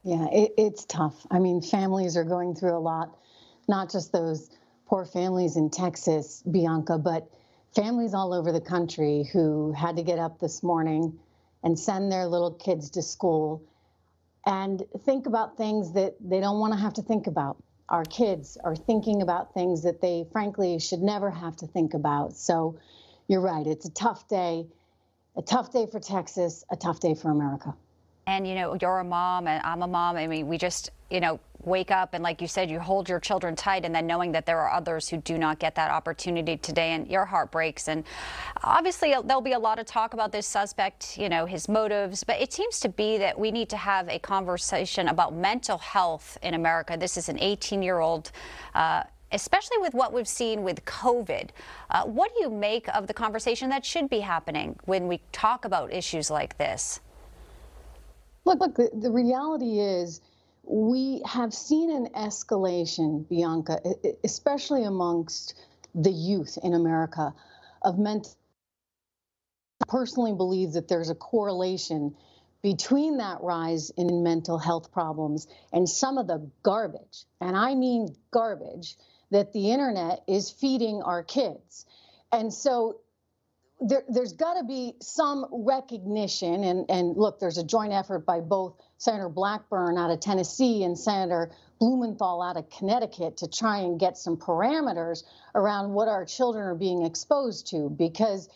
Yeah, it's tough. I mean, families are going through a lot, not just those poor families in Texas, Bianca, but families all over the country who had to get up this morning and send their little kids to school and think about things that they don't want to have to think about. Our kids are thinking about things that they frankly should never have to think about. So you're right, it's a tough day for Texas, a tough day for America. And, you're a mom and I'm a mom. I mean, we just, wake up and, like you said, you hold your children tight, and then knowing that there are others who do not get that opportunity today, and your heart breaks. And obviously there'll be a lot of talk about this suspect, his motives, but it seems to be that we need to have a conversation about mental health in America. This is an 18-year-old, especially with what we've seen with COVID. What do you make of the conversation that should be happening when we talk about issues like this? Look, the reality is we have seen an escalation, Bianca, especially amongst the youth in America, of mental. I personally believe that there's a correlation between that rise in mental health problems and some of the garbage, and I mean garbage, that the internet is feeding our kids. And so there's got to be some recognition, and look, there's a joint effort by both Senator Blackburn out of Tennessee and Senator Blumenthal out of Connecticut to try and get some parameters around what our children are being exposed to, because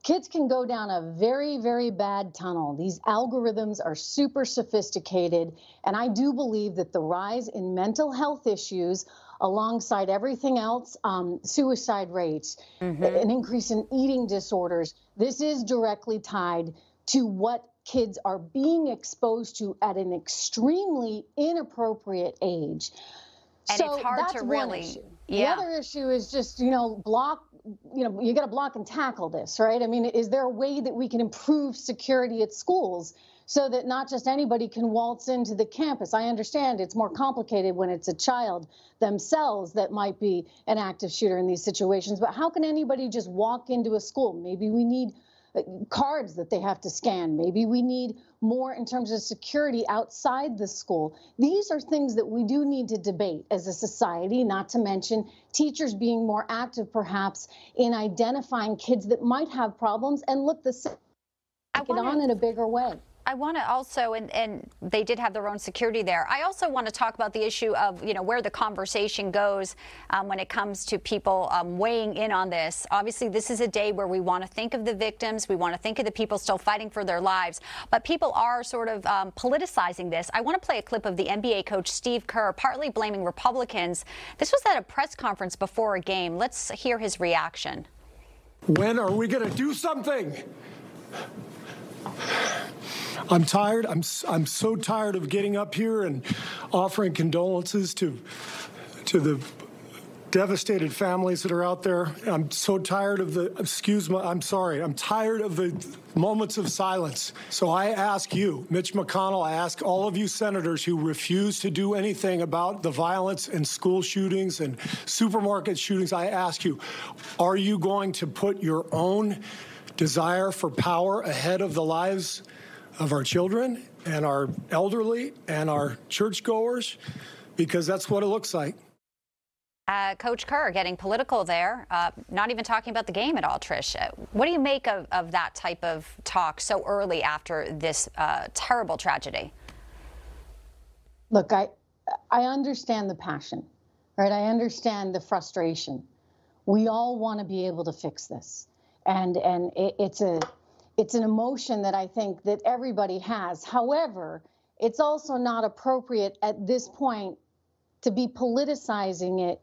kids can go down a very, very bad tunnel. These algorithms are super sophisticated, and I do believe that the rise in mental health issues alongside everything else, suicide rates, an increase in eating disorders, this is directly tied to what kids are being exposed to at an extremely inappropriate age. And so it's hard that's to one really, issue. yeah. The other issue is just, block, you got to block and tackle this, right? I mean, is there a way that we can improve security at schools so that not just anybody can waltz into the campus? I understand it's more complicated when it's a child themselves that might be an active shooter in these situations, but how can anybody just walk into a school? Maybe we need cards that they have to scan. Maybe we need more in terms of security outside the school. These are things that we do need to debate as a society, not to mention teachers being more active perhaps in identifying kids that might have problems and look the take it on in a bigger way. I want to also, and they did have their own security there. I also want to talk about the issue of, where the conversation goes when it comes to people weighing in on this. Obviously, this is a day where we want to think of the victims. We want to think of the people still fighting for their lives. But people are sort of politicizing this. I want to play a clip of the NBA coach Steve Kerr partly blaming Republicans. This was at a press conference before a game. Let's hear his reaction. When are we going to do something? I'm tired. I'm so tired of getting up here and offering condolences to the devastated families that are out there. I'm so tired of I'm tired of the moments of silence. So I ask you, Mitch McConnell, I ask all of you senators who refuse to do anything about the violence and school shootings and supermarket shootings, I ask you, are you going to put your own desire for power ahead of the lives of our children and our elderly and our churchgoers? Because that's what it looks like. Coach Kerr getting political there, not even talking about the game at all, Trish. What do you make of that type of talk so early after this terrible tragedy? Look, I understand the passion, right? I understand the frustration. We all want to be able to fix this. And it's an emotion that I think that everybody has. However, it's also not appropriate at this point to be politicizing it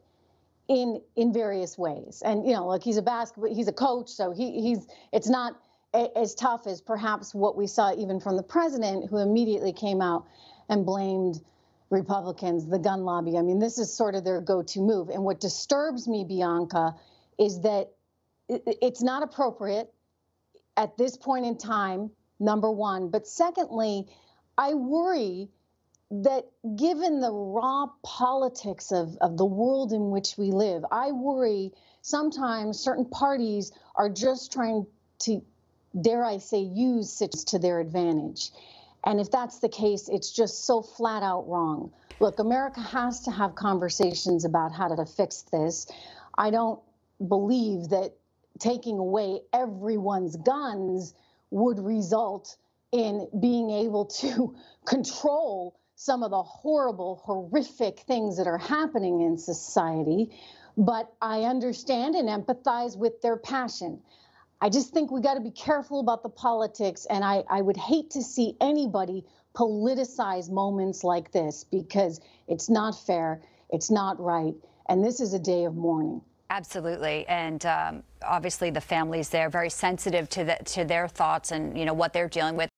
in various ways. And like he's a coach, so it's not as tough as perhaps what we saw even from the president, who immediately came out and blamed Republicans, the gun lobby. I mean, this is sort of their go-to move. And what disturbs me, Bianca, is that it's not appropriate at this point in time, number one. But secondly, I worry that given the raw politics of the world in which we live, I worry sometimes certain parties are just trying to, dare I say, use situations to their advantage. And if that's the case, it's just so flat out wrong. Look, America has to have conversations about how to fix this. I don't believe that taking away everyone's guns would result in being able to control some of the horrible, horrific things that are happening in society. But I understand and empathize with their passion. I just think we got to be careful about the politics, and I would hate to see anybody politicize moments like this, because it's not fair, it's not right, and this is a day of mourning. Absolutely, and obviously the families there very sensitive to their thoughts and what they're dealing with.